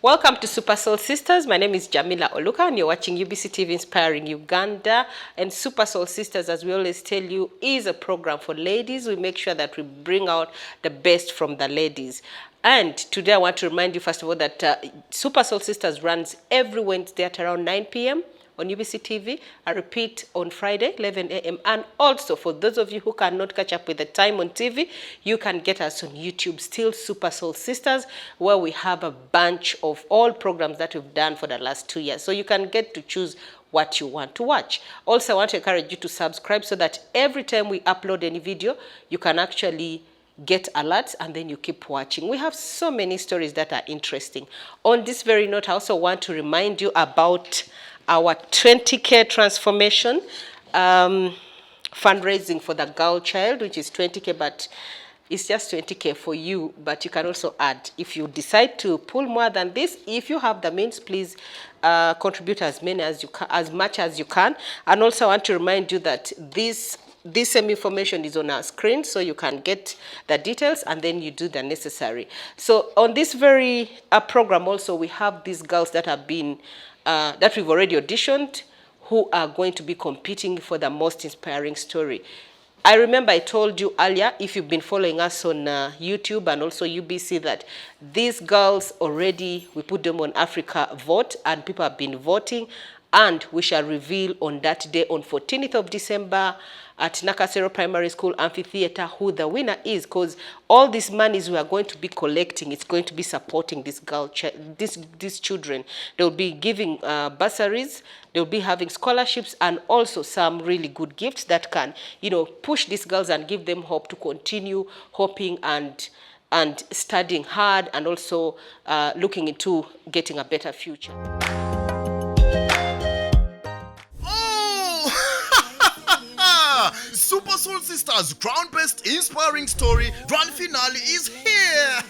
Welcome to Super Soul Sisters. My name is Jamila Oluka and you're watching UBC TV Inspiring Uganda. And Super Soul Sisters, as we always tell you, is a program for ladies. We make sure that we bring out the best from the ladies. And today I want to remind you, first of all, that Super Soul Sisters runs every Wednesday at around 9 p.m. on UBC TV. I repeat, on Friday, 11 a.m. And also, for those of you who cannot catch up with the time on TV, you can get us on YouTube, still Super Soul Sisters, where we have a bunch of all programs that we've done for the last 2 years. So you can get to choose what you want to watch. Also, I want to encourage you to subscribe so that every time we upload any video, you can actually get alerts and then you keep watching. We have so many stories that are interesting. On this very note, I also want to remind you about our 20K transformation fundraising for the girl child, which is 20K, but it's just 20K for you, but you can also add. If you decide to pull more than this, if you have the means, please contribute as many as you can, as much as you can. And also I want to remind you that this same information is on our screen, so you can get the details and then you do the necessary. So on this very program also, we have these girls that have been that we've already auditioned, who are going to be competing for the most inspiring story. I remember I told you earlier, if you've been following us on YouTube and also UBC, that these girls already, we put them on Africa Vote, and people have been voting, and we shall reveal on that day, on 14th of December, at Nakasero Primary School Amphitheater, who the winner is, because all these monies we are going to be collecting, it's going to be supporting this girl, these children. They'll be giving bursaries, they'll be having scholarships, and also some really good gifts that can, you know, push these girls and give them hope to continue hoping and studying hard, and also looking into getting a better future. Super Soul Sisters ground-based inspiring story grand finale is here.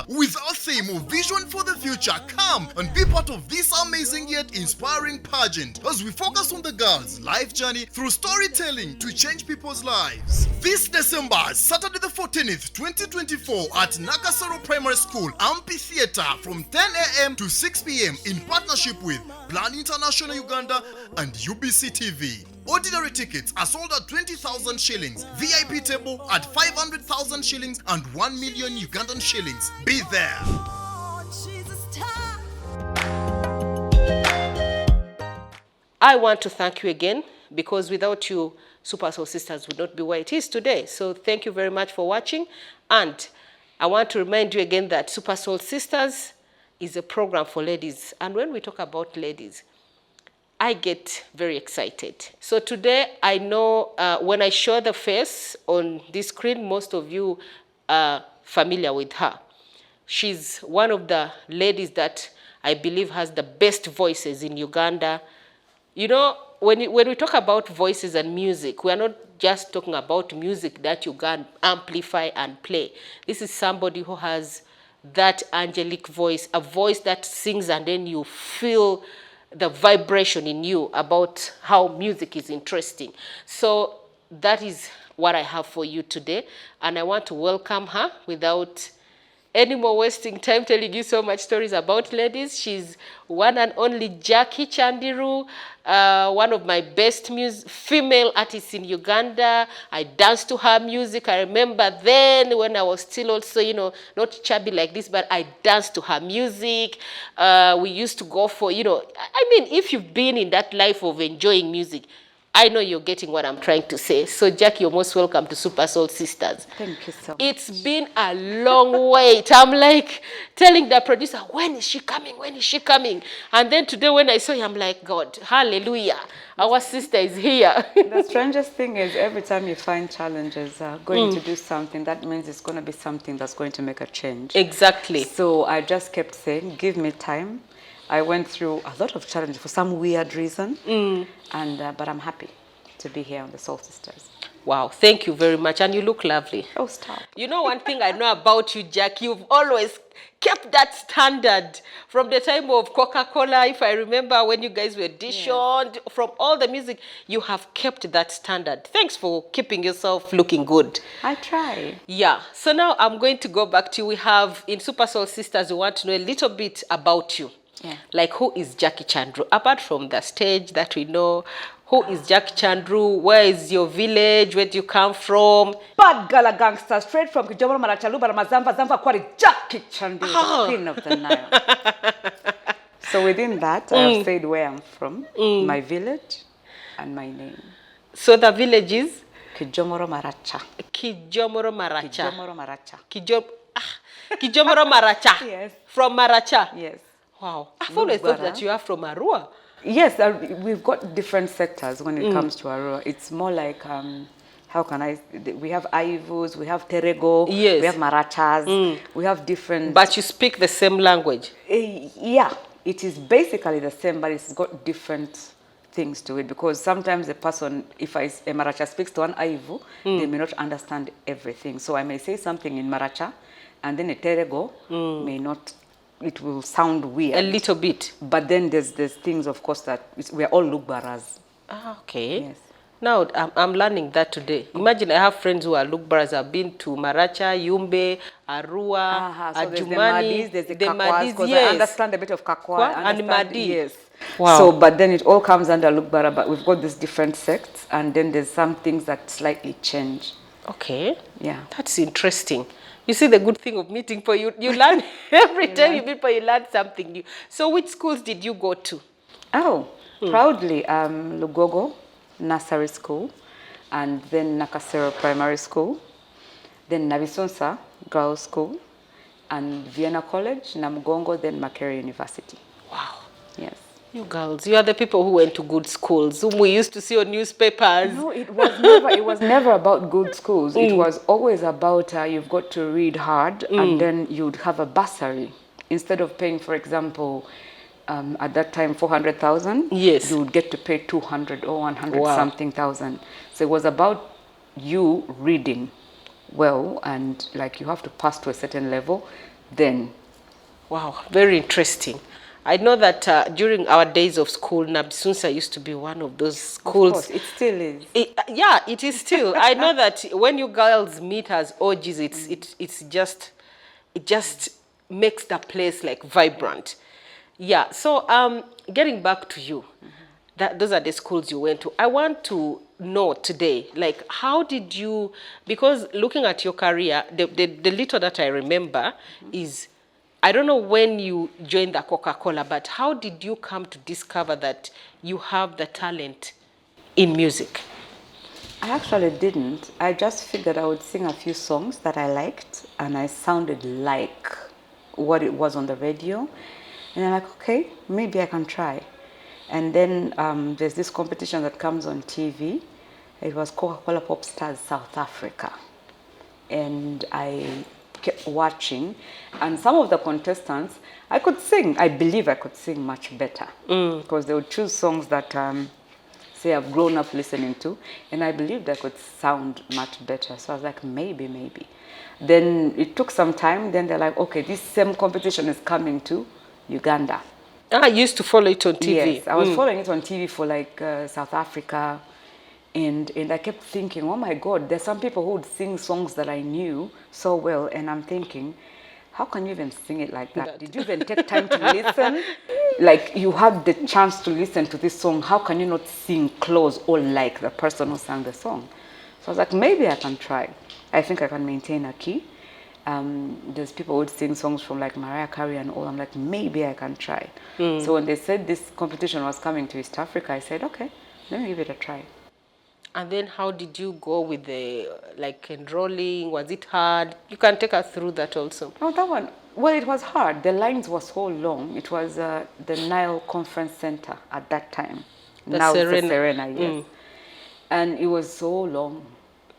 With our theme of Vision for the Future, come and be part of this amazing yet inspiring pageant as we focus on the girls' life journey through storytelling to change people's lives. This December, Saturday the 14th, 2024 at Nakasero Primary School Amphitheater from 10 a.m. to 6 p.m. in partnership with Plan International Uganda and UBC TV. Ordinary tickets are sold at 20,000 shillings, VIP table at 500,000 shillings and 1 million Ugandan shillings. Be there! I want to thank you again, because without you, Super Soul Sisters would not be where it is today. So thank you very much for watching. And I want to remind you again that Super Soul Sisters is a program for ladies. And when we talk about ladies, I get very excited. So today, I know when I show the face on this screen, most of you are familiar with her. She's one of the ladies that I believe has the best voices in Uganda. You know, when we talk about voices and music, we are not just talking about music that you can amplify and play. This is somebody who has that angelic voice, a voice that sings and then you feel the vibration in you about how music is interesting. So that is what I have for you today. And I want to welcome her without any more wasting time telling you so much stories about ladies. She's one and only Jackie Chandiru, one of my best female artists in Uganda. I danced to her music. I remember then when I was still also, you know, not chubby like this, but I danced to her music. We used to go for, you know, I mean, if you've been in that life of enjoying music, I know you're getting what I'm trying to say. So, Jackie, you're most welcome to Super Soul Sisters. Thank you so much. It's been a long wait. I'm like telling the producer, when is she coming? When is she coming? And then today when I saw you, I'm like, God, hallelujah. Our sister is here. The strangest thing is every time you find challenges going to do something, that means it's going to be something that's going to make a change. Exactly. So I just kept saying, give me time. I went through a lot of challenges for some weird reason, but I'm happy to be here on the Soul Sisters. Wow, thank you very much. And you look lovely. Oh, stop. You know, one thing I know about you, Jack, you've always kept that standard from the time of Coca-Cola. If I remember when you guys were auditioned, from all the music, you have kept that standard. Thanks for keeping yourself looking good. I try. Yeah, so now I'm going to go back to you. We have in Super Soul Sisters, we want to know a little bit about you. Yeah. Like, who is Jackie Chandiru? Apart from the stage that we know, who is Jackie Chandiru? Where is your village? Where do you come from? Bad gala gangster, straight from Kijomoro Marachaluba Mazamba Zamba Kwari Jackie Chandiru, Queen of the Nile. So within that, I have said where I'm from, my village, and my name. So the village is? Kijomoro Maracha. Kijomoro Maracha. Kijomoro Maracha. Kijomoro Maracha. Yes. From Maracha? Yes. Wow. I've always thought that you are from Arua. Yes, we've got different sectors when it comes to Arua. It's more like, how can I, we have Aivus, we have Terego, yes. we have Marachas, we have different... But you speak the same language? Yeah, it is basically the same, but it's got different things to it, because sometimes a person, if a Maracha speaks to an Aivu, they may not understand everything. So I may say something in Maracha, and then a Terego may not... It will sound weird. A little bit. But then there's things, of course, that we're all Lugbaras. Ah, okay. Yes. Now, I'm learning that today. Imagine I have friends who are Lugbaras. I've been to Maracha, Yumbe, Arua, so Adjumani. there's the Kakwas, because yes. I understand a bit of Kakwa. And Madi. Yes. Wow. So, but then it all comes under Lugbara, but we've got these different sects, and then there's some things that slightly change. Okay. Yeah. That's interesting. You see the good thing of meeting for you. You learn every time you meet for you learn something new. So which schools did you go to? Oh, proudly, Lugogo Nursery School, and then Nakasero Primary School, then Navisonsa Girls School, and Vienna College, Namugongo, then Makerere University. Wow. Yes. You girls, you are the people who went to good schools, whom we used to see on newspapers. No, it was never about good schools. It was always about you've got to read hard, and then you'd have a bursary. Instead of paying, for example, at that time 400,000, yes, you would get to pay 200 or 100 wow, something thousand. So it was about you reading well, and like you have to pass to a certain level, then. Wow, very interesting. I know that during our days of school, Nabisunsa used to be one of those schools. Of course, it still is. Yeah, it is still. I know that when you girls meet as OGs, it just makes the place like vibrant. Yeah. So getting back to you, those are the schools you went to. I want to know today, like, how did you? Because looking at your career, the little that I remember is, I don't know when you joined the Coca-Cola, but how did you come to discover that you have the talent in music? I actually didn't. I just figured I would sing a few songs that I liked, and I sounded like what it was on the radio. And I'm like, okay, maybe I can try. And then there's this competition that comes on TV. It was Coca-Cola Pop Stars South Africa. And I kept watching, and some of the contestants, I could sing. I believe I could sing much better, because they would choose songs that say I've grown up listening to, and I believed I could sound much better. So I was like, maybe. Then it took some time. Then they're like, okay, this same competition is coming to Uganda. I used to follow it on TV. Yes, I was following it on TV for like South Africa. And I kept thinking, oh my God, there's some people who would sing songs that I knew so well. And I'm thinking, how can you even sing it like that? Did you even take time to listen? Like, you had the chance to listen to this song. How can you not sing close or like the person who sang the song? So I was like, maybe I can try. I think I can maintain a key. There's people who would sing songs from like Mariah Carey and all. I'm like, maybe I can try. So when they said this competition was coming to East Africa, I said, okay, let me give it a try. And then how did you go with the, like, enrolling? Was it hard? You can take us through that also. Oh, that one. Well, it was hard. The lines were so long. It was the Nile Conference Center at that time. Now it's the Serena, yes. And it was so long.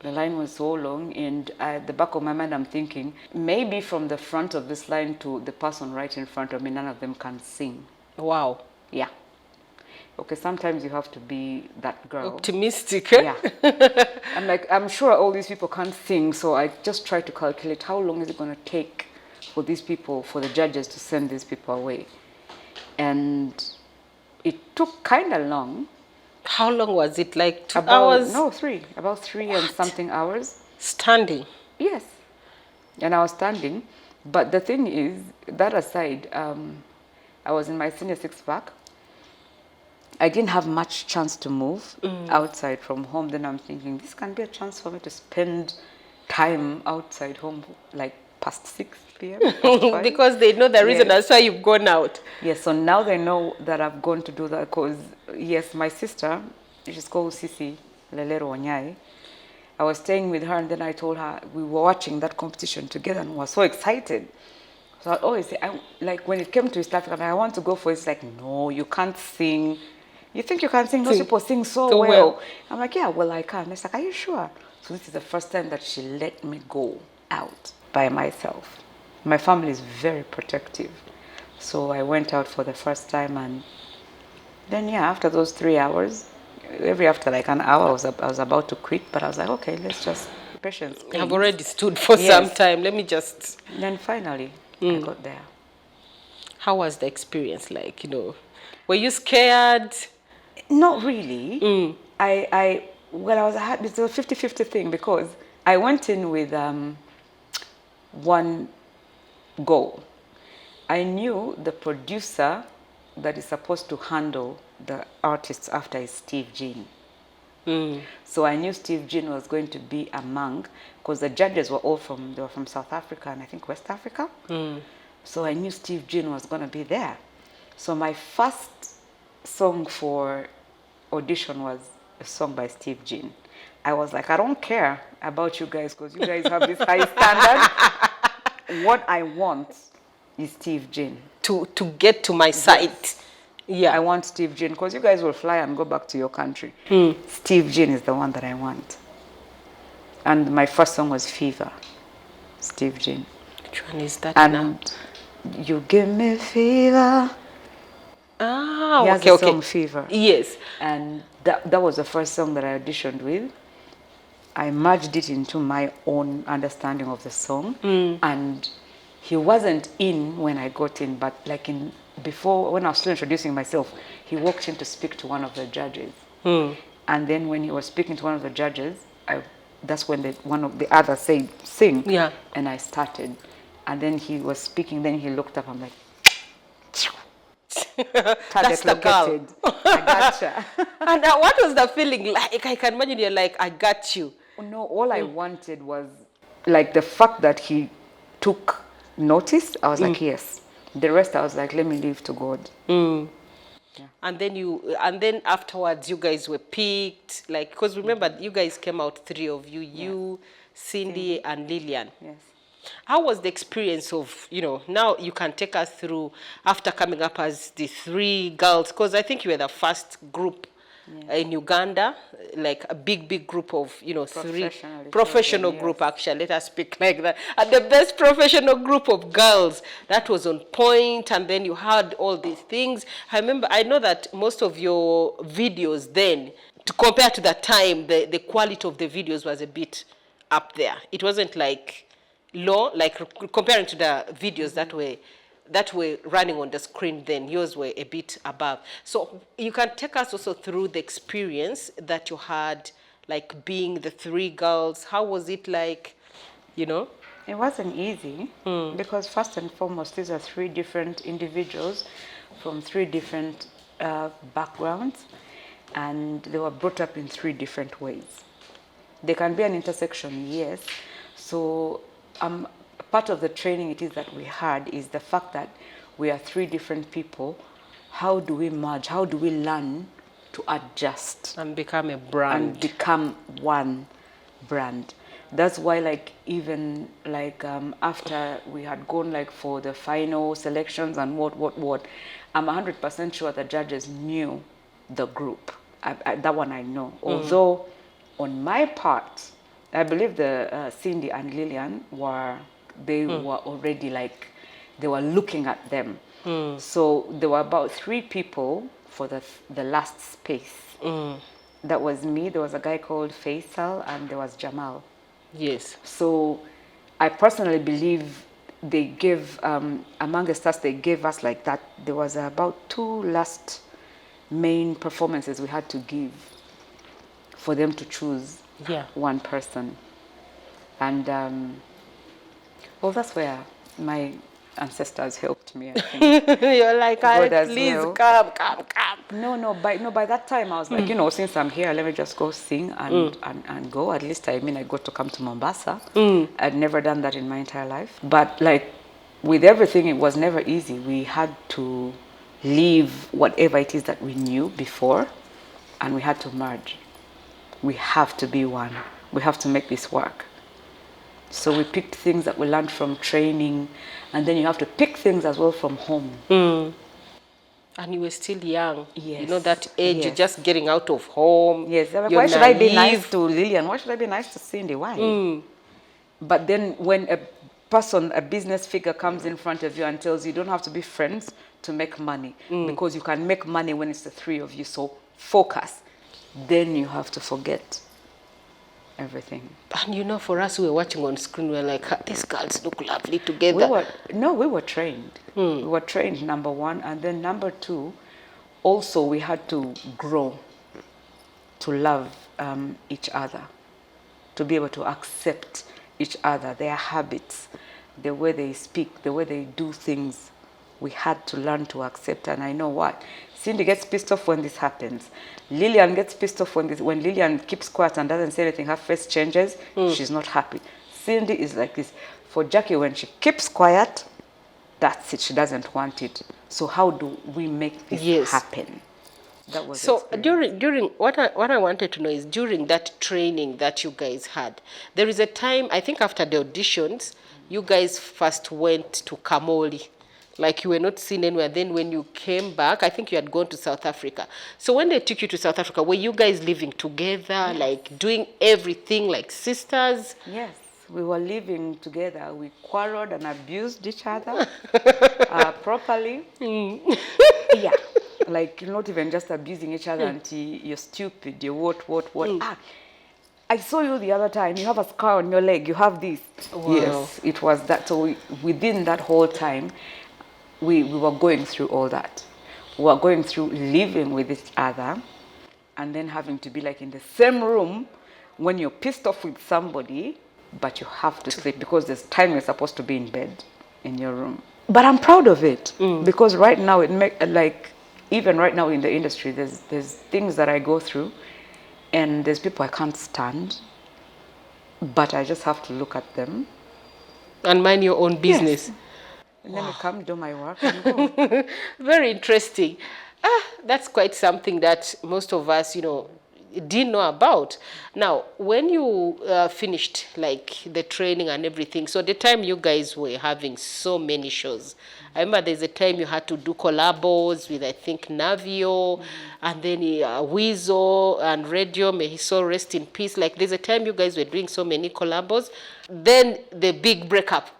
The line was so long. And at the back of my mind, I'm thinking, maybe from the front of this line to the person right in front of me, none of them can sing. Wow. Yeah. okay, sometimes you have to be that girl. Optimistic. Yeah. I'm like, I'm sure all these people can't sing, so I just try to calculate how long is it going to take for these people, for the judges to send these people away. And it took kind of long. How long was it? Like 2 hours? No, 3. About 3 and something hours. Standing? Yes. And I was standing. But the thing is, that aside, I was in my senior 6 pack. I didn't have much chance to move outside from home. Then I'm thinking, this can be a chance for me to spend time outside home, like past 6 p.m. Because they know the reason. Yes. That's why you've gone out. Yes, so now they know that I've gone to do that because, yes, my sister, she's called Sisi Lelero Wanyai. I was staying with her and then I told her we were watching that competition together and we were so excited. So I always say, like when it came to East Africa, I want to go for it. It's like, no, you can't sing. You think you can sing? Those people sing so well. I'm like, yeah, well, I can. It's like, are you sure? So this is the first time that she let me go out by myself. My family is very protective. So I went out for the first time and then, yeah, after those 3 hours, after like an hour, I was about to quit, but I was like, okay, let's just patience. I've already stood for some time. Let me just... And then finally, I got there. How was the experience like, Were you scared? Not really. It's a 50-50 thing because I went in with one goal. I knew the producer that is supposed to handle the artists after is Steve Jean. So I knew Steve Jean was going to be among, because the judges were they were from South Africa and I think West Africa. So I knew Steve Jean was going to be there. So my first song for audition was a song by Steve Jean. I was like, I don't care about you guys because you guys have this high standard. What I want is Steve Jean. To get to my site. Yeah. I want Steve Jean because you guys will fly and go back to your country. Steve Jean is the one that I want. And my first song was Fever, Steve Jean. Which one is that and now? You give me fever. Ah, he has okay, a song Fever. Yes. And that was the first song that I auditioned with. I merged it into my own understanding of the song. And he wasn't in when I got in, but like before, when I was still introducing myself, he walked in to speak to one of the judges. And then when he was speaking to one of the judges, that's when one of the others said, sing. Yeah. And I started. And then he was speaking, then he looked up, I'm like, that's the girl. I gotcha. And what was the feeling like? I can imagine you're like, I got you. No, all I wanted was like the fact that he took notice. I was like, yes. The rest I was like, let me leave to God. Yeah. And then afterwards you guys were picked, like, because remember you guys came out 3 of you, you, Cindy and Lillian. Yes. How was the experience of, now you can take us through after coming up as the 3 girls, because I think you were the first group in Uganda, like a big group of, 3 professional group, actually, let us speak like that. And the best professional group of girls that was on point, and then you had all these things. I know that most of your videos then, to compare to that time, the quality of the videos was a bit up there. It wasn't like low, like comparing to the videos that were running on the screen then, yours were a bit above. So you can take us also through the experience that you had, like being the 3 girls. How was it like, It wasn't easy because first and foremost, these are 3 different individuals from 3 different backgrounds, and they were brought up in 3 different ways. There can be an intersection, yes. So part of the training it is that we had is the fact that we are 3 different people. How do we merge? How do we learn to adjust? And become a brand. And become one brand. That's why even after we had gone for the final selections and what, I'm 100% sure the judges knew the group. That one I know. Although on my part, I believe the Cindy and Lillian were already they were looking at them. So there were about 3 people for the last space. That was me. There was a guy called Faisal, and there was Jamal. Yes. So I personally believe they gave, among the stars they gave us like that, there was about 2 last main performances we had to give for them to choose one person. And well, that's where my ancestors helped me, I think. You're like, please well. come. No, by that time I was like, since I'm here, let me just go sing and go. At least I got to come to Mombasa. I'd never done that in my entire life. But like with everything, it was never easy. We had to leave whatever it is that we knew before, and we had to merge. We have to be one. We have to make this work. So we picked things that we learned from training, and then you have to pick things as well from home. And you were still young. Yes. You know that age, Yes. you're just getting out of home. Yes. Like, you're why should I be naive. nice to Lillian? Why should I be nice to Cindy? Why? But then when a business figure comes in front of you and tells you don't have to be friends to make money, because you can make money when it's the 3 of you, so focus. Then you have to forget everything. And for us, we were watching on screen, we were like, these girls look lovely together. We were trained. We were trained, number 1. And then number 2, also we had to grow to love each other, to be able to accept each other, their habits, the way they speak, the way they do things. We had to learn to accept. And I know what? Cindy gets pissed off when this happens. Lillian gets pissed off when Lillian keeps quiet and doesn't say anything, her face changes, she's not happy. Cindy is like this. For Jackie, when she keeps quiet, that's it, she doesn't want it. So how do we make this happen? That was so during what I wanted to know is, during that training that you guys had, there is a time, I think after the auditions, you guys first went to Kamoli. Like you were not seen anywhere. Then when you came back, I think you had gone to South Africa. So when they took you to South Africa, were you guys living together, like doing everything like sisters? Yes, we were living together. We quarreled and abused each other properly. Yeah, like not even just abusing each other until you're stupid, you're what. I saw you the other time, you have a scar on your leg, you have this. Wow. Yes, it was that. So within that whole time, we were going through all that. We were going through living with each other and then having to be like in the same room when you're pissed off with somebody, but you have to sleep because there's time you're supposed to be in bed in your room. But I'm proud of it because right now, even right now in the industry, there's things that I go through and there's people I can't stand, but I just have to look at them. And mind your own business. Yes. And then I come do my work and go. Very interesting. That's quite something that most of us, didn't know about. Now, when you finished like the training and everything, so the time you guys were having so many shows, I remember there's a time you had to do collabos with, I think, Navio, and then Weasel and Radio, may his soul rest in peace. Like there's a time you guys were doing so many collabos. Then the big breakup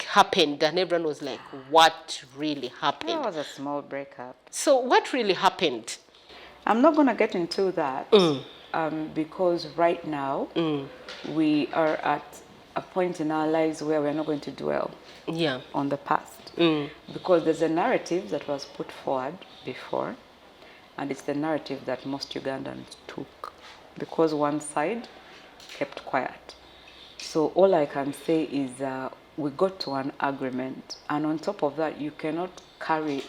happened and everyone was like, what really happened? That was a small breakup. So what really happened? I'm not going to get into that because right now we are at a point in our lives where we're not going to dwell on the past. Because there's a narrative that was put forward before, and it's the narrative that most Ugandans took because one side kept quiet. So all I can say is we got to an agreement, and on top of that, you cannot carry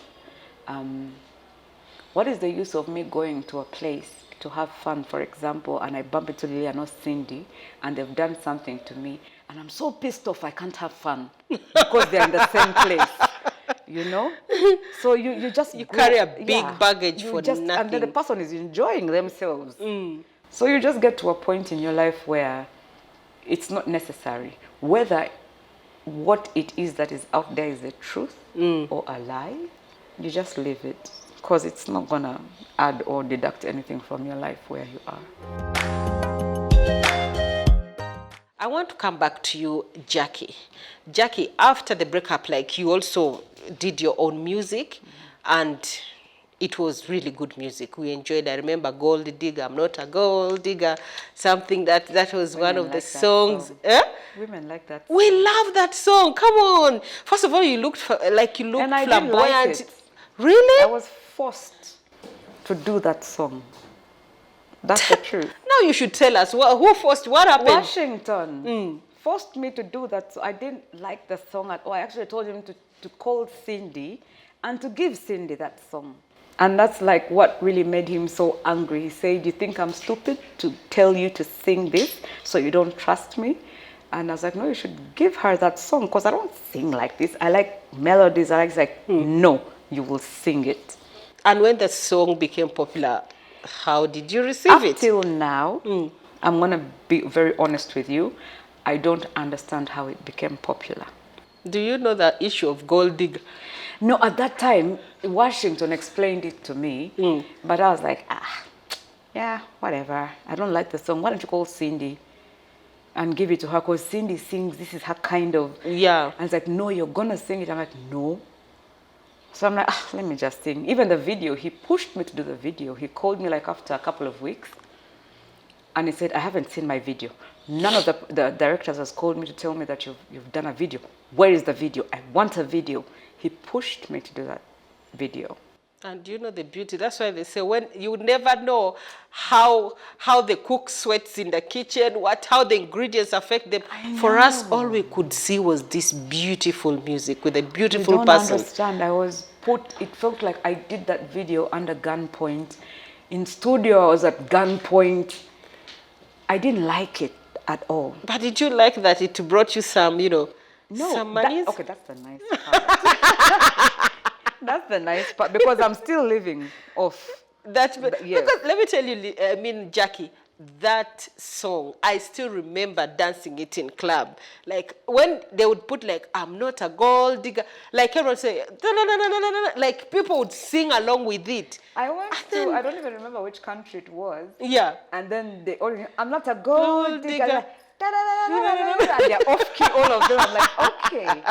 what is the use of me going to a place to have fun, for example, and I bump into Lillian or Cindy, and they've done something to me, and I'm so pissed off I can't have fun because they're in the same place, So you carry a big baggage for nothing. And then the person is enjoying themselves. So you just get to a point in your life where it's not necessary. Whether what it is that is out there is the truth or a lie, you just leave it. Because it's not going to add or deduct anything from your life where you are. I want to come back to you, Jackie. Jackie, after the breakup, you also did your own music and it was really good music. We enjoyed. I remember Gold Digger, I'm Not a Gold Digger, something that was one of the songs. Women like that song. We love that song. Come on. First of all, you looked like you looked And I flamboyant. didn't like it. Really? I was forced to do that song. That's the truth. Now you should tell us who forced, what happened? Washington forced me to do that. So I didn't like the song at all. I actually told him to call Cindy and to give Cindy that song. And that's like what really made him so angry. He said, "You think I'm stupid to tell you to sing this so you don't trust me?" And I was like, "No, you should give her that song because I don't sing like this. I like melodies." I like, "No, you will sing it." And when the song became popular, how did you receive it? Up till now, I'm going to be very honest with you. I don't understand how it became popular. Do you know the issue of Gold Digger? No, at that time, Washington explained it to me, but I was like, yeah, whatever. I don't like the song. Why don't you call Cindy and give it to her? Because Cindy sings, this is her kind of... Yeah. And I was like, "No, you're going to sing it." I'm like, "No." So I'm like, let me just sing. Even the video, he pushed me to do the video. He called me like after a couple of weeks, and he said, "I haven't seen my video. None of the directors has called me to tell me that you've done a video. Where is the video? I want a video." He pushed me to do that video. And you know the beauty, that's why they say when you never know how the cook sweats in the kitchen, how the ingredients affect them. For us, all we could see was this beautiful music with a beautiful You don't person. understand. It felt like I did that video under gunpoint. In studio, I was at gunpoint. I didn't like it at all. But did you like that it brought you some, No, some monies? okay, that's the nice part. That's the nice part because I'm still living off. Yes. Because let me tell you, Jackie, that song, I still remember dancing it in club. Like when they would put like, "I'm not a gold digger," like everyone say, like people would sing along with it. I don't even remember which country it was. Yeah. And then they all, "I'm not a gold digger." Like, and they're off key, all of them. I'm like, okay.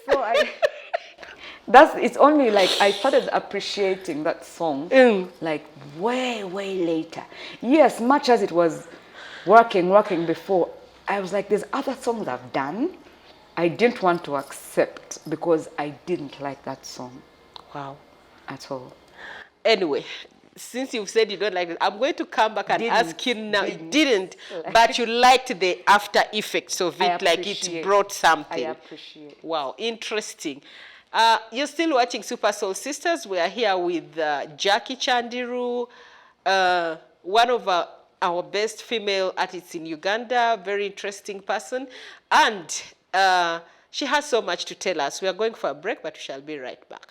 So it's only like I started appreciating that song like way later. Yes, much as it was working before, I was like, there's other songs I've done I didn't want to accept because I didn't like that song. Wow. At all. Anyway, since you've said you don't like it, I'm going to come back and ask you now. Didn't, but you liked the after effects of it, like it brought something. I appreciate. Wow, interesting. You're still watching Super Soul Sisters. We are here with Jackie Chandiru, one of our best female artists in Uganda, very interesting person. And she has so much to tell us. We are going for a break, but we shall be right back.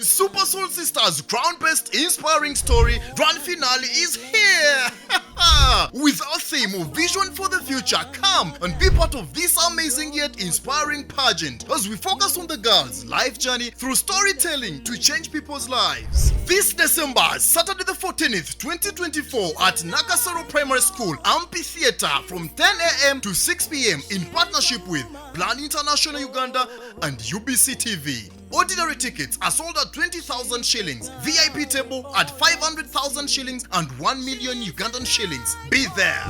Super Soul Sisters Crown Best Inspiring Story Grand Finale is here! With our theme of Vision for the Future, come and be part of this amazing yet inspiring pageant as we focus on the girls' life journey through storytelling to change people's lives. This December, Saturday the 14th, 2024 at Nakasero Primary School Amphitheatre from 10 a.m. to 6 p.m. in partnership with Plan International Uganda and UBC TV. Ordinary tickets are sold at 20,000 shillings, VIP table at 500,000 shillings and 1 million Ugandan shillings. Be there!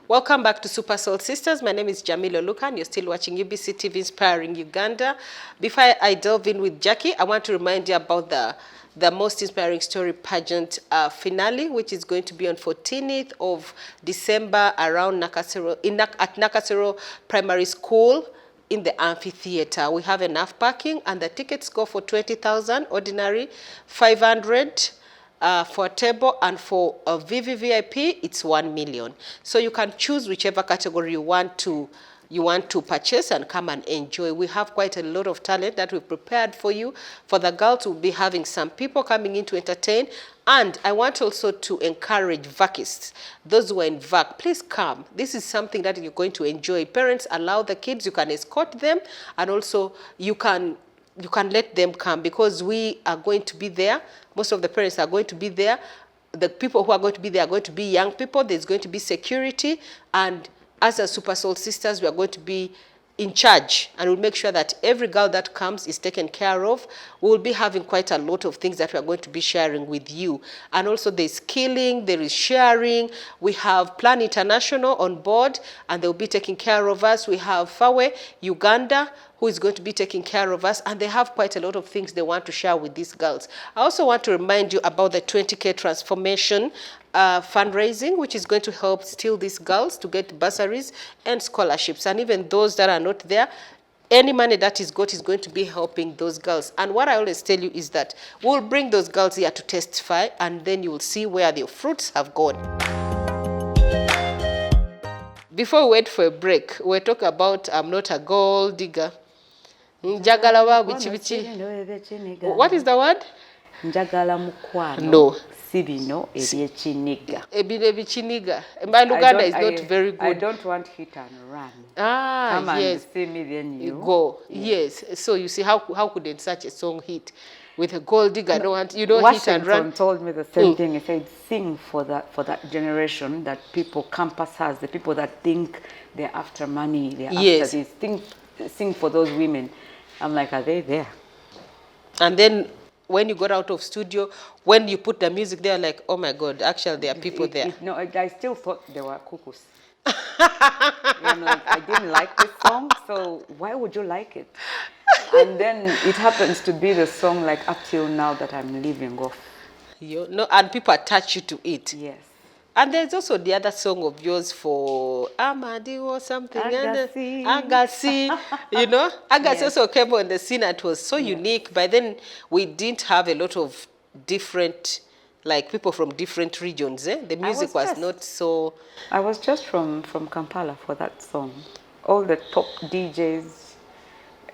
Welcome back to Super Soul Sisters. My name is Jamila Lukan. You're still watching UBC TV Inspiring Uganda. Before I delve in with Jackie, I want to remind you about the Most Inspiring Story pageant finale, which is going to be on 14th of December around Nakasero, at Nakasero Primary School in the amphitheater. We have enough parking and the tickets go for 20,000 ordinary, 500 for a table, and for a VVVIP, it's 1 million. So you can choose whichever category you want to purchase and come and enjoy. We have quite a lot of talent that we prepared for you. For the girls, we'll be having some people coming in to entertain. And I want also to encourage vacists, those who are in VAC, please come. This is something that you're going to enjoy. Parents, allow the kids, you can escort them, and also you can let them come because we are going to be there. Most of the parents are going to be there. the people who are going to be there are going to be young people. There's going to be security, and as a Super Soul Sisters, we are going to be in charge, and we'll make sure that every girl that comes is taken care of. We'll be having quite a lot of things that we are going to be sharing with you. And also there's skilling, there is sharing. We have Plan International on board, and they'll be taking care of us. We have Fawe, Uganda, who is going to be taking care of us, and they have quite a lot of things they want to share with these girls. I also want to remind you about the 20K transformation fundraising, which is going to help still these girls to get bursaries and scholarships. And even those that are not there, any money that is got is going to be helping those girls. And what I always tell you is that we'll bring those girls here to testify, and then you will see where their fruits have gone. Before we went for a break, we talk about I'm not a gold digger. Njagala bichi bichi. What is the word? Njagala mukwano. No. Sibino ebyechiniga. Ebino ebichiniga. My Luganda is not very good. I don't want hit and run. Ah, come yes. And see me, then you go. Yes. So you see, how could such a song hit? With a gold digger, you don't Washington hit and run. told me the same thing. He said, sing for that generation, that people, campus has, the people that think they're after money, they're after this. Sing for those women. I'm like, are they there? And then when you got out of studio, when you put the music there, like, oh my God, actually there are people there. No, I still thought they were cuckoos. I didn't like this song, so why would you like it? And then it happens to be the song, like, up till now that I'm living off. And people attach you to it. Yes. And there's also the other song of yours for Amadi or something. Agassi. Agassi. Agassi also came on the scene, and it was so unique. But then we didn't have a lot of different, like, people from different regions. The music was not so... I was just from Kampala for that song. All the top DJs,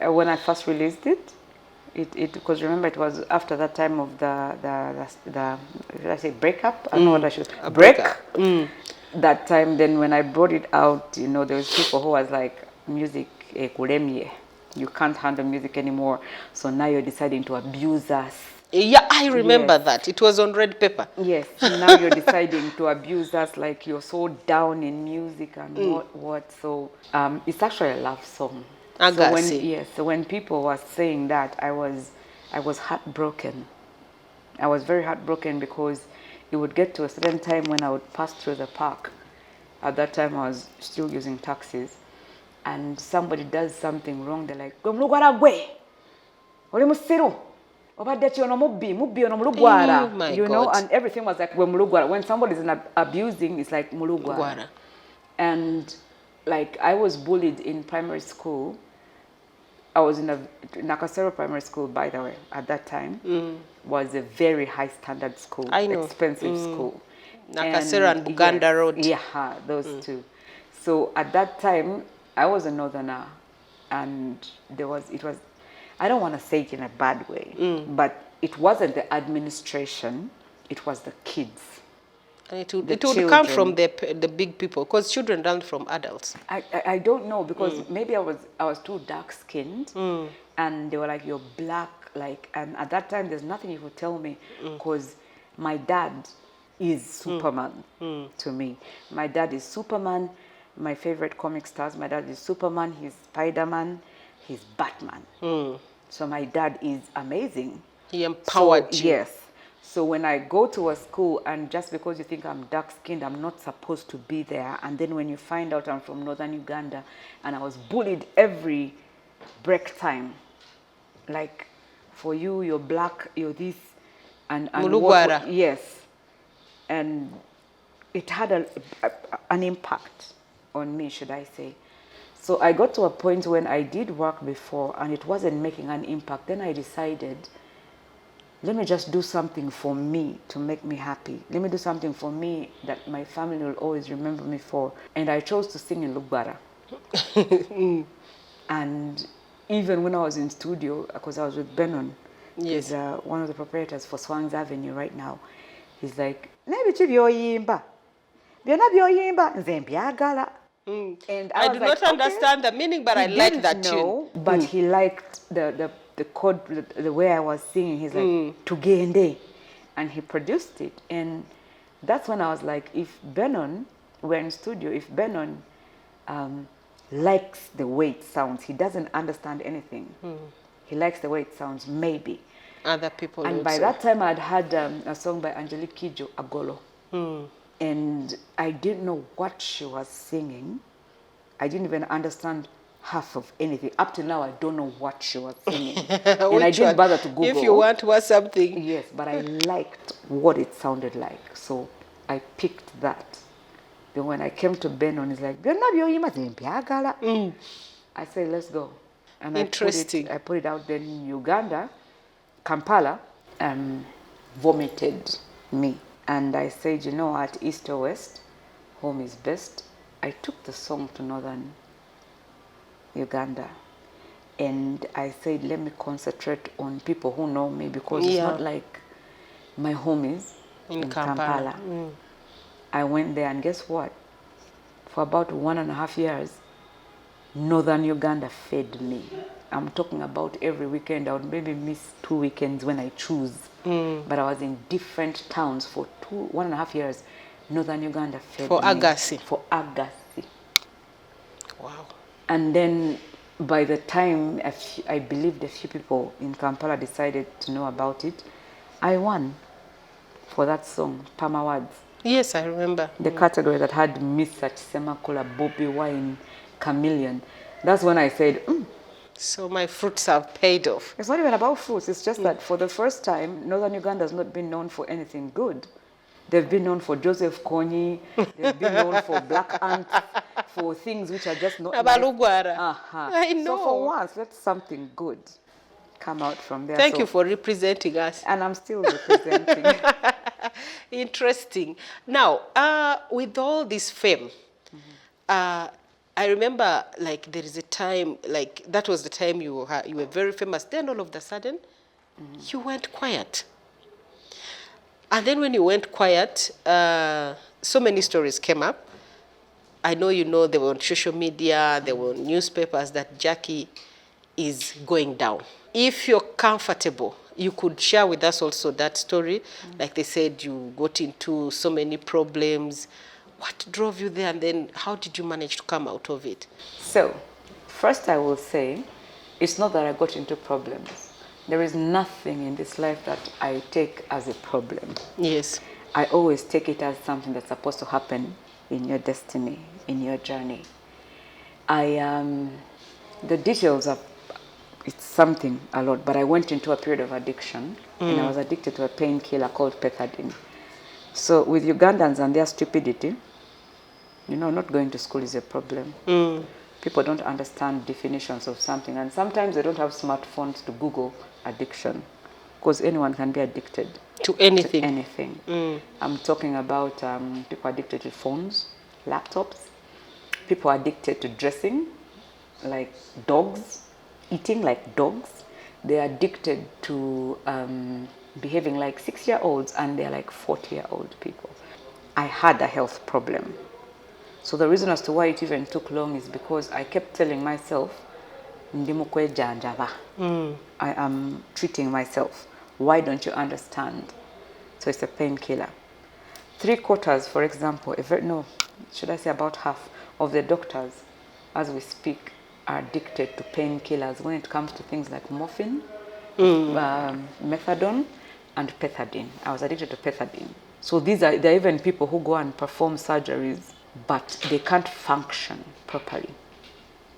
when I first released it, because remember it was after that time of the did I say breakup? I don't know what I should break. That time, then when I brought it out, there was people who was like, music kuremye, you can't handle music anymore, so now you're deciding to abuse us. Yeah, I remember that. It was on red paper. Yes. Now you're deciding to abuse us, like you're so down in music and what. So it's actually a love song. Agassi. So when people were saying that, I was heartbroken. I was very heartbroken, because it would get to a certain time when I would pass through the park. At that time, I was still using taxis, and somebody does something wrong. They're like, "Go mlugwara gwe, oli musiru, obadde ono mubbi ono mulugwara." God. And everything was like, mulugwara. When somebody's abusing, it's like mulugwara. And like, I was bullied in primary school. I was in a Nakasero primary school, by the way, at that time. Was a very high standard school, expensive school. Nakasero and Buganda Road. Yeah, those two. So at that time, I was a northerner, and it was, I don't want to say it in a bad way, but it wasn't the administration, it was the kids. And it would come from the big people, because children learn from adults. I don't know, because maybe I was too dark skinned, and they were like, you're black, like, and at that time there's nothing you could tell me, because my dad is Superman to me. My dad is Superman. My favorite comic stars, my dad is Superman, he's Spider-Man, he's Batman. So my dad is amazing. He empowered you. Yes. So when I go to a school, and just because you think I'm dark-skinned, I'm not supposed to be there. And then when you find out I'm from northern Uganda, and I was bullied every break time, like, for you, you're black, you're this, and Mulugwara. Yes. And it had an impact on me, should I say. So I got to a point when I did work before, and it wasn't making an impact. Then I decided, let me just do something for me to make me happy. Let me do something for me that my family will always remember me for. And I chose to sing in Lugbara. And even when I was in studio, because I was with Benon, he's one of the proprietors for Swang's Avenue right now, he's like, "Nebichi byoyimba. Byonna byoyimba nze mbyagala." And I do not understand the meaning, but I like that tune. But he liked the chord, the way I was singing. He's like, "Tugende," and he produced it. And That's when I was like, if Benon, we're in studio, if Benon likes the way it sounds, he doesn't understand anything. He likes the way it sounds, maybe. Other people And also. by that time, I'd had a song by Angelique Kidjo, Agolo. And I didn't know what she was singing. I didn't even understand half of anything. Up to now, I don't know what she was singing. And I didn't bother to Google. If you want to watch something. Yes, but I liked what it sounded like. So I picked that. Then when I came to Benon, he's like, I said, let's go. And Interesting. I put it out there in Uganda. Kampala vomited me. And I said, you know, at East or West, home is best. I took the song to northern Uganda. And I said, let me concentrate on people who know me, because it's not like my home is in Kampala. I went there, and guess what? For about 1.5 years, northern Uganda fed me. I'm talking about every weekend. I would maybe miss 2 weekends when I choose. But I was in different towns for 1.5 years. Northern Uganda fed me. For Agassi. For Agassi. Wow. And then by the time I believed a few people in Kampala decided to know about it, I won for that song, Palm Awards. Yes, I remember. The category that had Miss Semakula, Bobby Wine, Chameleon. That's when I said, So my fruits have paid off. It's not even about fruits. It's just that for the first time, Northern Uganda has not been known for anything good. They've been known for Joseph Kony. They've been known for black ants, for things which are just not Abalugwara. nice. I know. So for once, let something good come out from there. Thank you for representing us. And I'm still representing. Interesting. Now, with all this fame, I remember, like, there is a time, like, that was the time you were very famous. Then all of a sudden, you went quiet. And then when you went quiet, so many stories came up. I know you know they were on social media, there were newspapers that Jackie is going down. If you're comfortable, you could share with us also that story. Like they said, you got into so many problems. What drove you there, and then how did you manage to come out of it? So, first I will say, it's not that I got into problems. There is nothing in this life that I take as a problem. Yes. I always take it as something that's supposed to happen in your destiny, in your journey. The details of it's something a lot, but I went into a period of addiction, and I was addicted to a painkiller called pethidine. So with Ugandans and their stupidity, you know, not going to school is a problem. People don't understand definitions of something, and sometimes they don't have smartphones to Google addiction, because anyone can be addicted to anything. To anything. I'm talking about people addicted to phones, laptops, people addicted to dressing like dogs, eating like dogs. They're addicted to behaving like 6-year-olds, and they're like 40-year-old people. I had a health problem. So the reason as to why it even took long is because I kept telling myself, I am treating myself. Why don't you understand? So it's a painkiller. 3/4, for example, should I say about half of the doctors, as we speak, are addicted to painkillers when it comes to things like morphine, methadone, and pethidine. I was addicted to pethidine. So there are even people who go and perform surgeries, but they can't function properly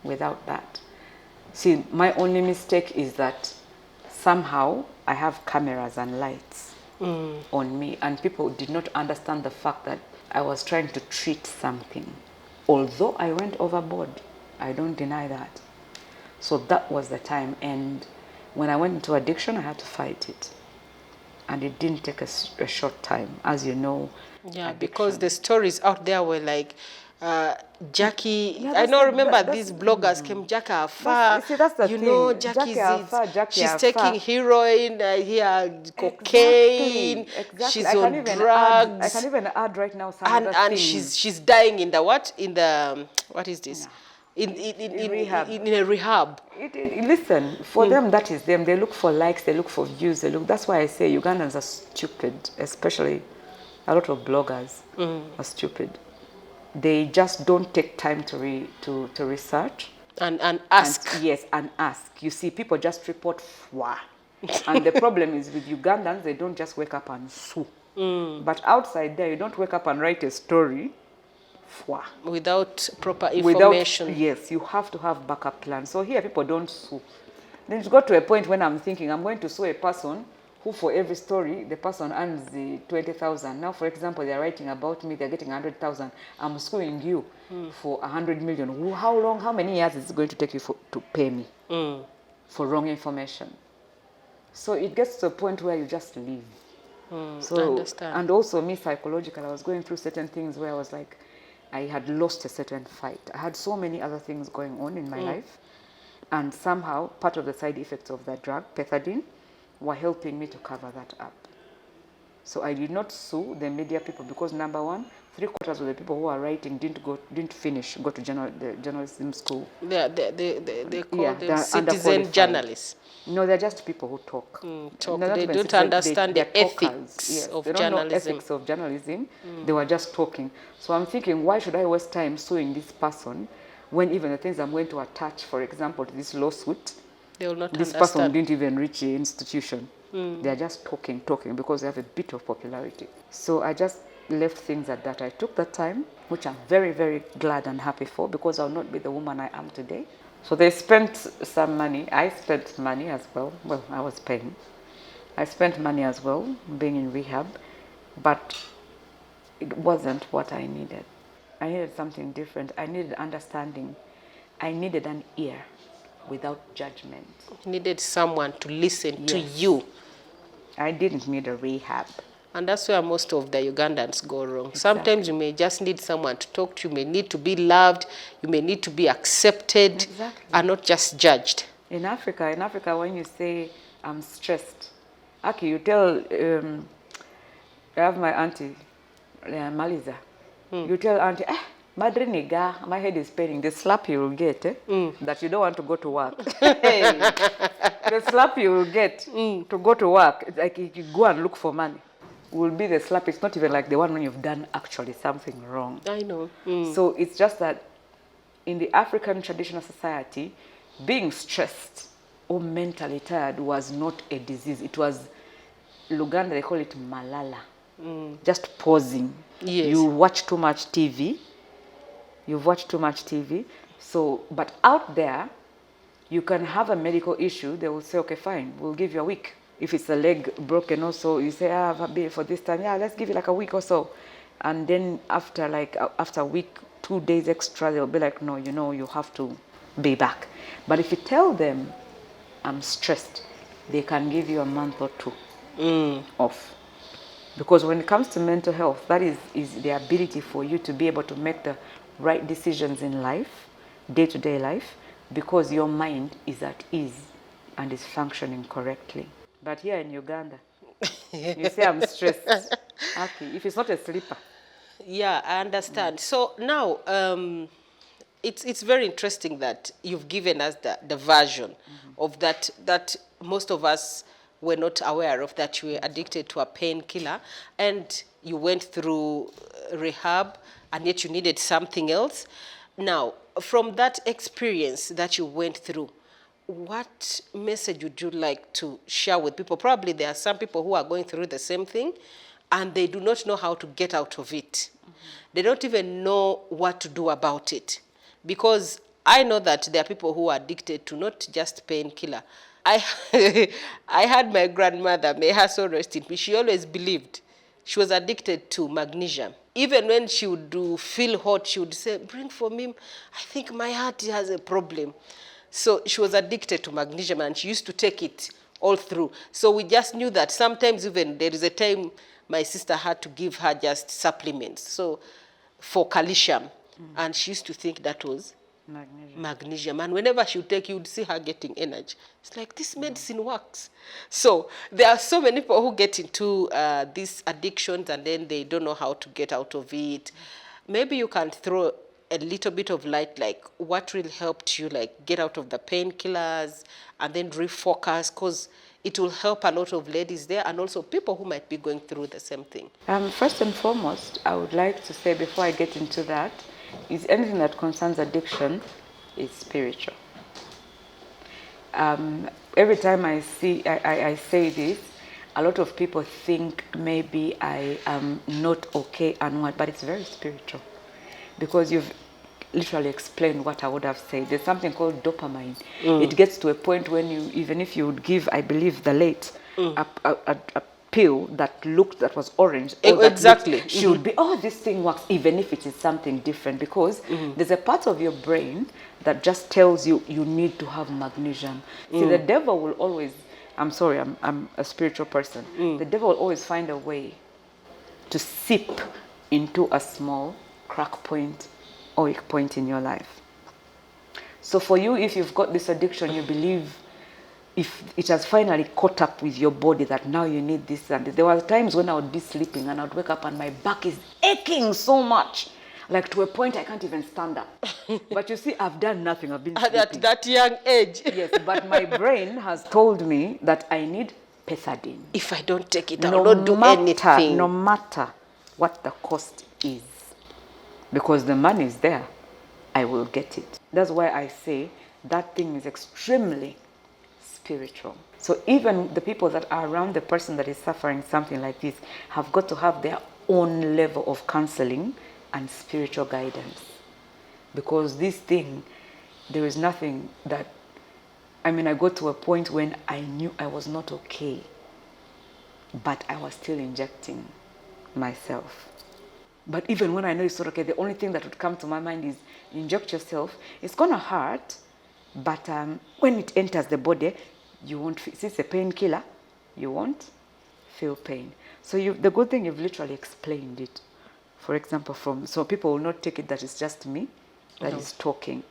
without that. See, my only mistake is that somehow I have cameras and lights on me, and people did not understand the fact that I was trying to treat something. Although I went overboard, I don't deny that. So that was the time, and when I went into addiction, I had to fight it. And it didn't take a short time, as you know. Yeah, addiction. Because the stories out there were like, Jackie, I don't remember these bloggers came, Jackie Afa, that's the you thing. know, Jackie's, she's Afa. taking heroin, cocaine, Exactly. she's on drugs. I can even add right now some and other things. she's dying in the what? In the, what is this? Yeah. In rehab. In a rehab. Listen, for them, that is them. They look for likes, they look for views, that's why I say Ugandans are stupid, especially A lot of bloggers are stupid. They just don't take time to research. And ask. And, yes, and ask. You see, people just report fwa. And the problem is with Ugandans, they don't just wake up and sue. But outside there, you don't wake up and write a story fwa. Without proper information. Yes, you have to have backup plans. So here, people don't sue. Then it got to a point when I'm thinking, I'm going to sue a person who for every story, the person earns the 20,000. Now, for example, they're writing about me, they're getting 100,000. I'm suing you for 100 million. How many years is it going to take you to pay me for wrong information? So it gets to a point where you just leave. So, I understand. and also me psychologically, I was going through certain things where I was like, I had lost a certain fight. I had so many other things going on in my life. And somehow, part of the side effects of that drug, pethidine, were helping me to cover that up. So I did not sue the media people because, number one, 3/4 of the people who are writing didn't go to the journalism school. They call them they're citizen underqualified. journalists. No, they're just people who talk. Talk. They're not They even don't citizens, understand they're the ethics talkers. Yes, of they don't know journalism. ethics of journalism. They were just talking. So I'm thinking, why should I waste time suing this person when even the things I'm going to attach, for example, to this lawsuit, They will not this understand. person didn't even reach the institution. They're just talking because they have a bit of popularity. So I just left things at that. I took the time, which I'm very, very glad and happy for, because I'll not be the woman I am today. So they spent some money. I spent money as well. Well, I was paying. I spent money as well, being in rehab, but it wasn't what I needed. I needed something different. I needed understanding. I needed an ear without judgment. You needed someone to listen to Yes. you. I didn't need a rehab. And that's where most of the Ugandans go wrong. Sometimes you may just need someone to talk to. You may need to be loved. You may need to be accepted. Exactly. And not just judged. In Africa, when you say, I'm stressed, okay, you tell, I have my auntie, Maliza. You tell auntie, Madre nigga, my head is paining. The slap you will get, that you don't want to go to work. The slap you will get to go to work, it's like if you go and look for money, will be the slap. It's not even like the one when you've done actually something wrong. I know. So it's just that in the African traditional society, being stressed or mentally tired was not a disease. It was, Luganda, they call it malala. Just pausing. Yes. You watch too much TV. You've watched too much TV. So, but out there, you can have a medical issue. They will say, okay, fine, we'll give you a week. If it's a leg broken also, you say, I have a bill for this time. Yeah, let's give you like a week or so. And then after a week, 2 days extra, they'll be like, no, you have to be back. But if you tell them, I'm stressed, they can give you a month or two off. Because when it comes to mental health, that is the ability for you to be able to make the right decisions in life, day-to-day life, because your mind is at ease and is functioning correctly. But here in Uganda, you say I'm stressed. Okay, if it's not a sleeper. Yeah, I understand. So now, it's very interesting that you've given us the version of that most of us were not aware of, that you were addicted to a painkiller and you went through rehab and yet you needed something else. Now, from that experience that you went through, what message would you like to share with people? Probably there are some people who are going through the same thing and they do not know how to get out of it. They don't even know what to do about it. Because I know that there are people who are addicted to not just painkiller. I had my grandmother, may her soul rest in peace. She always believed she was addicted to magnesium. Even when she would feel hot, she would say, bring for me, I think my heart has a problem. So she was addicted to magnesium and she used to take it all through. So we just knew that sometimes even there is a time my sister had to give her just supplements. So for calcium. And she used to think that was magnesium. And whenever she would take, you would see her getting energy. It's like, this medicine works. So there are so many people who get into these addictions and then they don't know how to get out of it. Maybe you can throw a little bit of light, like what really helped you like get out of the painkillers and then refocus, because it will help a lot of ladies there and also people who might be going through the same thing? First and foremost, I would like to say before I get into that, is anything that concerns addiction is spiritual. Every time I say this, a lot of people think maybe I am not okay and what, but it's very spiritual. Because you've literally explained what I would have said. There's something called dopamine. It gets to a point when you, even if you would give, I believe, the late, a pill that was orange. Exactly. She would be, oh, this thing works, even if it is something different. Because there's a part of your brain that just tells you you need to have magnesium. See, the devil will always, I'm sorry, I'm a spiritual person. The devil will always find a way to seep into a small crack point or weak point in your life. So for you, if you've got this addiction, you believe if it has finally caught up with your body that now you need this and this. There were times when I would be sleeping and I would wake up and my back is aching so much, like to a point I can't even stand up. But you see, I've done nothing. I've been sleeping. At that young age. Yes, but my brain has told me that I need pethidine. If I don't take it, I will not do anything. No matter what the cost is. Because the money is there, I will get it. That's why I say that thing is extremely spiritual. So even the people that are around the person that is suffering something like this have got to have their own level of counseling and spiritual guidance. Because this thing, there is nothing that, I got to a point when I knew I was not okay, but I was still injecting myself. But even when I know it's not okay, the only thing that would come to my mind is inject yourself. It's going to hurt, but when it enters the body, you won't feel, since it's a painkiller, you won't feel pain. So the good thing, you've literally explained it. For example, so people will not take it that it's just me that is talking.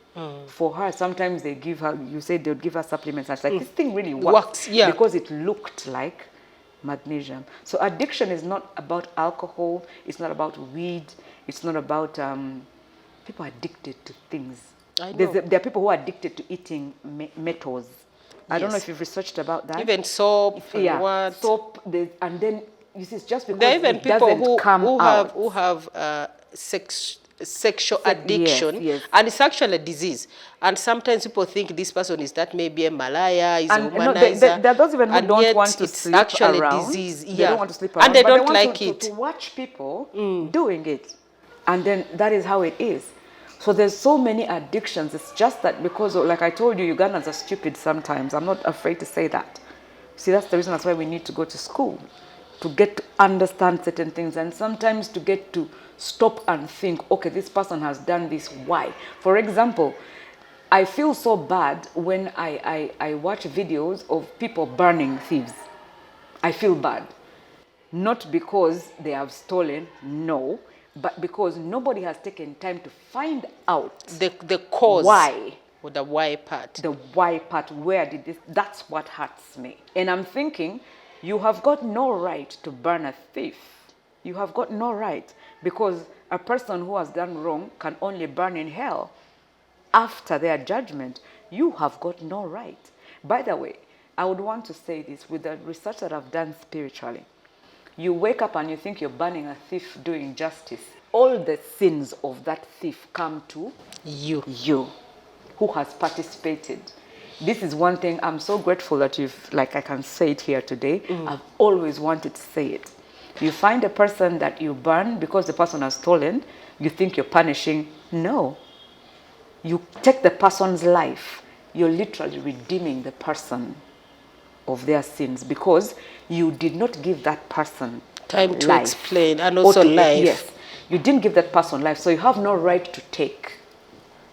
For her, sometimes they give her, you said they would give her supplements. And it's like, this thing really works. Yeah. Because it looked like magnesium. So addiction is not about alcohol. It's not about weed. It's not about people are addicted to things. I know. There are people who are addicted to eating metals. I don't know if you've researched about that. Even soap. Yeah, what? soap. And then you see, it's just because There are even it people doesn't come out. who have sexual addiction, yes. And it's actually a disease. And sometimes people think this person is that maybe a malaya, is a And womanizer. there are those even who and don't yet want to it's sleep actually around. a disease. They don't want to sleep around. And they but don't want like it. To watch people doing it. And then that is how it is. So there's so many addictions. It's just that because, like I told you, Ugandans are stupid sometimes. I'm not afraid to say that. See, that's the reason that's why we need to go to school. To get to understand certain things. And sometimes to get to stop and think, okay, this person has done this, why? For example, I feel so bad when I watch videos of people burning thieves. I feel bad. Not because they have stolen, no, but because nobody has taken time to find out the cause. Why. Or the why part. The why part, where did this, that's what hurts me. And I'm thinking, you have got no right to burn a thief. You have got no right, because a person who has done wrong can only burn in hell after their judgment. You have got no right. By the way, I would want to say this with the research that I've done spiritually. You wake up and you think you're burning a thief doing justice. All the sins of that thief come to you who has participated. This is one thing I'm so grateful that I can say it here today. I've always wanted to say it. You find a person that you burn because the person has stolen, you think you're punishing. No. You take the person's life, you're literally redeeming the person of their sins, because you did not give that person time to life. Explain, and also life. Yes, you didn't give that person life, so you have no right to take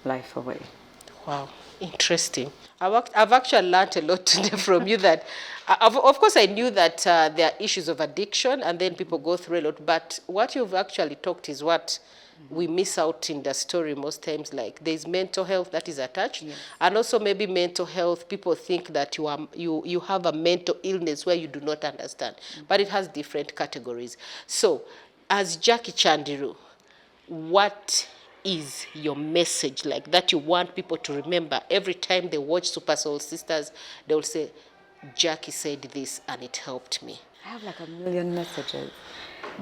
life away. Wow, interesting. I've actually learned a lot today from you. That, of course, I knew that there are issues of addiction, and then people go through a lot. But what you've actually talked is what we miss out in the story most times. Like, there's mental health that is attached, and also maybe mental health. People think that you have a mental illness where you do not understand, but it has different categories. So, as Jackie Chandiru, what is your message like that you want people to remember every time they watch Super Soul Sisters? They will say, Jackie said this and it helped me. I have like a million messages.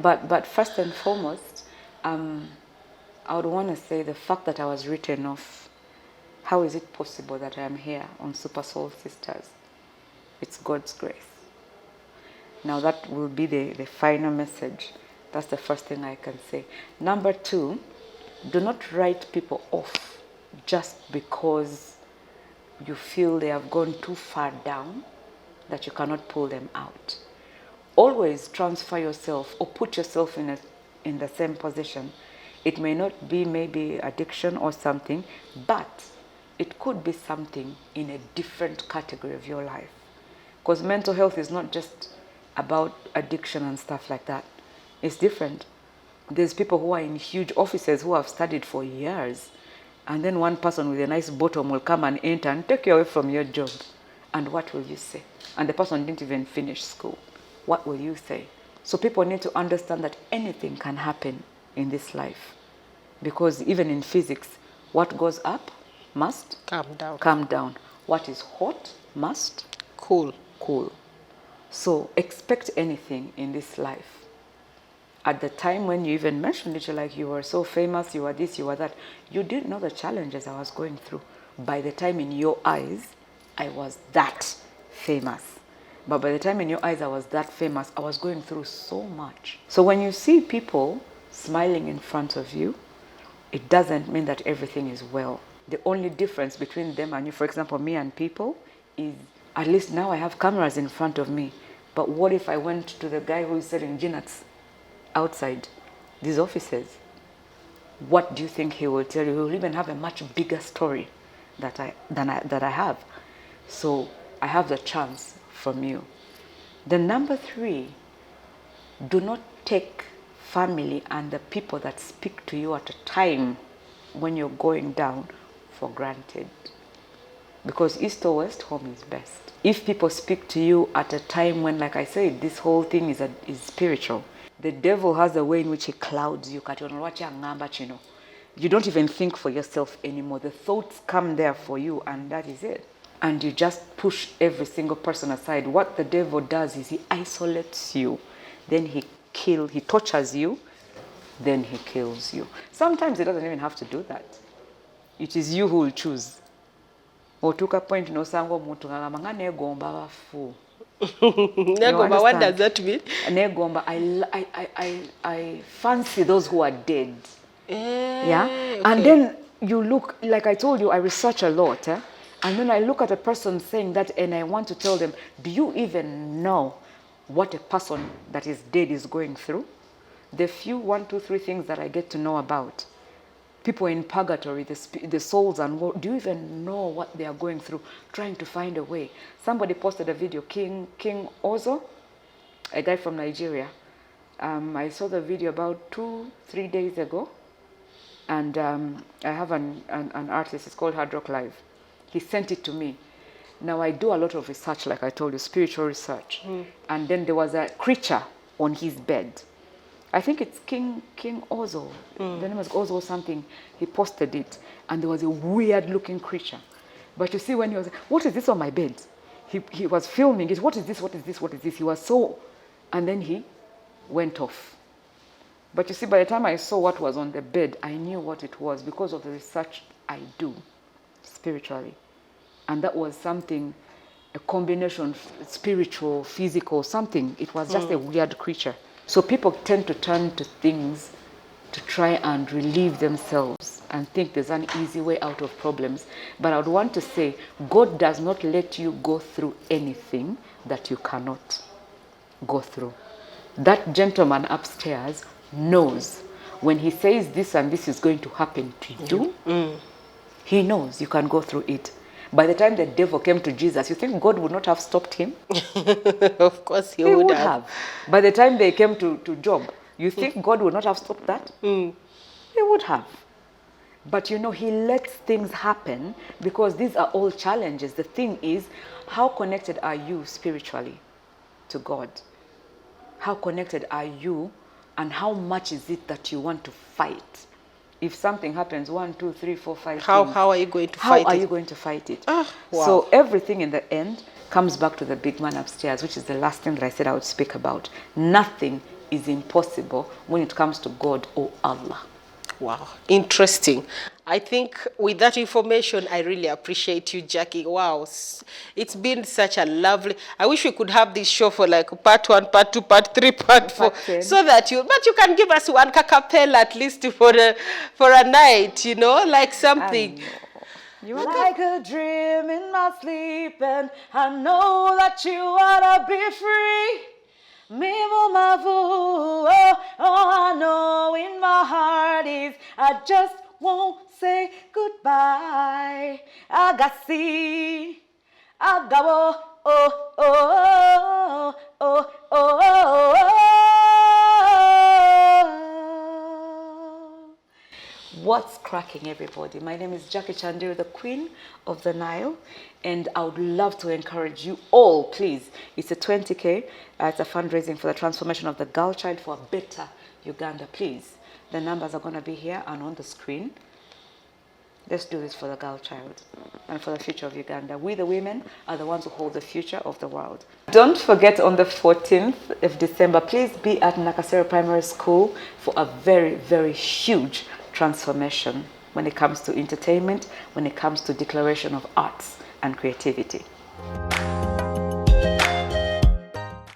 But first and foremost, I would want to say the fact that I was written off. How is it possible that I am here on Super Soul Sisters? It's God's grace. Now that will be the final message. That's the first thing I can say. Number two, do not write people off just because you feel they have gone too far down that you cannot pull them out. Always transfer yourself or put yourself in the same position. It may not be maybe addiction or something, but it could be something in a different category of your life. Because mental health is not just about addiction and stuff like that. It's different. There's people who are in huge offices who have studied for years, and then one person with a nice bottom will come and enter and take you away from your job. And what will you say? And the person didn't even finish school. What will you say? So people need to understand that anything can happen in this life. Because even in physics, what goes up must come down. What is hot must cool. So expect anything in this life. At the time when you even mentioned it, you're like, you were so famous, you were this, you were that. You didn't know the challenges I was going through. By the time in your eyes, I was that famous. But by the time in your eyes I was that famous, I was going through so much. So when you see people smiling in front of you, it doesn't mean that everything is well. The only difference between them and you, for example, me and people, is at least now I have cameras in front of me. But what if I went to the guy who is selling peanuts outside these offices? What do you think he will tell you? He will even have a much bigger story that I have. So I have the chance from you. The number three, do not take family and the people that speak to you at a time when you're going down for granted. Because east or west, home is best. If people speak to you at a time when, like I said, this whole thing is spiritual, the devil has a way in which he clouds you. You don't even think for yourself anymore. The thoughts come there for you, and that is it. And you just push every single person aside. What the devil does is he isolates you. Then he tortures you. Then he kills you. Sometimes he doesn't even have to do that. It is you who will choose. Otuka point no sango mutu ngalamanga negomba bafu. Negomba, what does that mean? Negomba, I fancy those who are dead. Yeah? Okay. And then you look, like I told you, I research a lot. And then I look at a person saying that and I want to tell them, do you even know what a person that is dead is going through? The few 1, 2, 3 things that I get to know about. People in purgatory, the souls, and do you even know what they are going through, trying to find a way? Somebody posted a video, King Ozo, a guy from Nigeria. I saw the video about 2-3 days ago, and I have an artist, it's called Hard Rock Live. He sent it to me. Now I do a lot of research, like I told you, spiritual research. And then there was a creature on his bed. I think it's King Ozo. The name was Ozo or something. He posted it, and there was a weird-looking creature. But you see, when he was, what is this on my bed? He was filming it. What is this? What is this? What is this? He was so, and then he went off. But you see, by the time I saw what was on the bed, I knew what it was because of the research I do spiritually, and that was something, a combination, spiritual, physical, something. It was just a weird creature. So people tend to turn to things to try and relieve themselves and think there's an easy way out of problems. But I would want to say, God does not let you go through anything that you cannot go through. That gentleman upstairs knows when he says this and this is going to happen to you, he knows you can go through it. By the time the devil came to Jesus, you think God would not have stopped him? Of course he would have. By the time they came to Job, you think God would not have stopped that? He would have. But you know, he lets things happen because these are all challenges. The thing is, how connected are you spiritually to God? How connected are you, and how much is it that you want to fight if something happens, 1, 2, 3, 4, 5 How things, are you going to how fight are it? you going to fight it? Wow. So everything in the end comes back to the big man upstairs, which is the last thing that I said I would speak about. Nothing is impossible when it comes to God or Allah. Wow, interesting. I think with that information, I really appreciate you, Jackie. Wow, it's been such a lovely. I wish we could have this show for like part 1, part 2, part 3, part 4, Part 10. so that but you can give us one cacappella at least for a night, you know, like something. You are like a dream in my sleep, and I know that you wanna be free. Mimo mavu, oh, I know in my heart is I just won't say goodbye. Agassi, Agabo, oh, oh, oh, oh, oh, oh. What's cracking, everybody? My name is Jackie Chandiru, the Queen of the Nile, and I would love to encourage you all, please. It's a 20K. It's a fundraising for the transformation of the girl child for a better Uganda. Please, the numbers are going to be here and on the screen. Let's do this for the girl child and for the future of Uganda. We, the women, are the ones who hold the future of the world. Don't forget, on the 14th of December, please be at Nakasero Primary School for a very, very huge transformation when it comes to entertainment, when it comes to declaration of arts and creativity.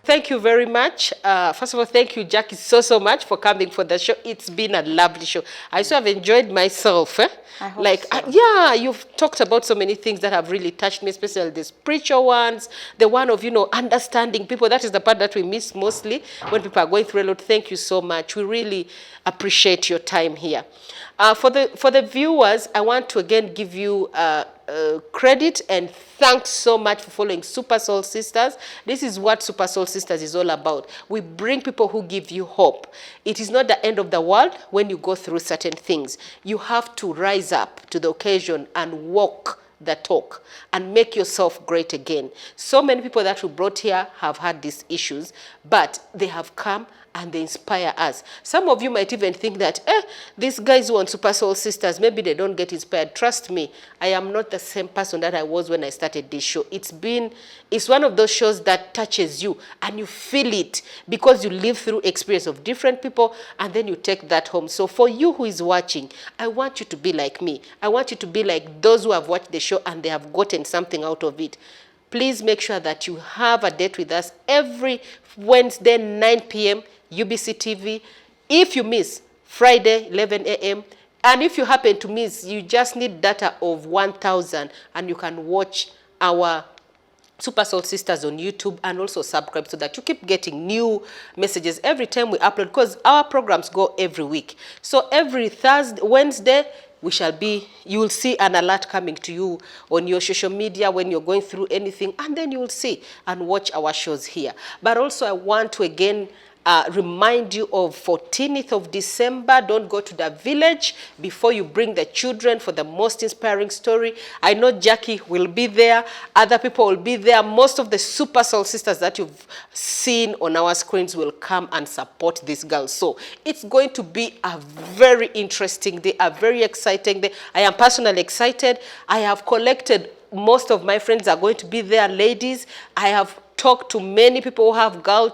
Thank you very much. First of all, thank you, Jackie, so much for coming for the show. It's been a lovely show. I so have enjoyed myself. I hope so. Yeah, you've talked about so many things that have really touched me, especially the spiritual ones, the one of, understanding people. That is the part that we miss mostly when people are going through a lot. Thank you so much. We really appreciate your time here. For the viewers, I want to again give you credit and thanks so much for following Super Soul Sisters. This is what Super Soul Sisters is all about. We bring people who give you hope. It is not the end of the world when you go through certain things. You have to rise up to the occasion and walk the talk and make yourself great again. So many people that we brought here have had these issues, but they have come and they inspire us. Some of you might even think that, these guys who are on Super Soul Sisters, maybe they don't get inspired. Trust me, I am not the same person that I was when I started this show. It's one of those shows that touches you and you feel it because you live through experience of different people and then you take that home. So for you who is watching, I want you to be like me. I want you to be like those who have watched the show and they have gotten something out of it. Please make sure that you have a date with us every Wednesday, 9 p.m., UBC TV. If you miss, Friday, 11 a.m. And if you happen to miss, you just need data of 1,000 and you can watch our Super Soul Sisters on YouTube and also subscribe so that you keep getting new messages every time we upload, because our programs go every week. So every Wednesday, you will see an alert coming to you on your social media when you're going through anything, and then you will see and watch our shows here. But also I want to again remind you of 14th of December. Don't go to the village before you bring the children for the most inspiring story. I know Jackie will be there. Other people will be there. Most of the Super Soul Sisters that you've seen on our screens will come and support these girls. So it's going to be a very interesting day, a very exciting day. I am personally excited. I have collected, most of my friends are going to be there, ladies. I have talked to many people who have girl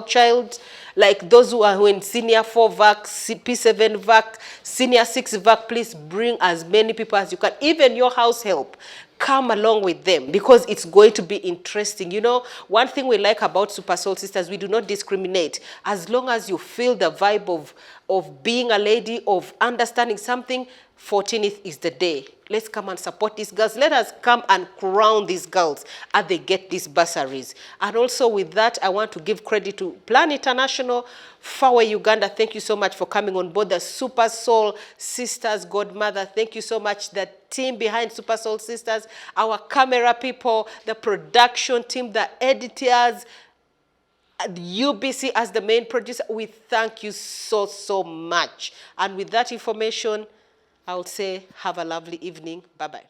child, like those who are in senior 4 VAC, P7 VAC, senior 6 VAC. Please bring as many people as you can, even your house help. Come along with them because it's going to be interesting. You know, one thing we like about Super Soul Sisters, we do not discriminate. As long as you feel the vibe of being a lady, of understanding something, 14th is the day. Let's come and support these girls. Let us come and crown these girls as they get these bursaries. And also with that, I want to give credit to Plan International, Fawe Uganda. Thank you so much for coming on board. The Super Soul Sisters Godmother, thank you so much. The team behind Super Soul Sisters, our camera people, the production team, the editors, UBC as the main producer. We thank you so much. And with that information, I would say have a lovely evening. Bye-bye.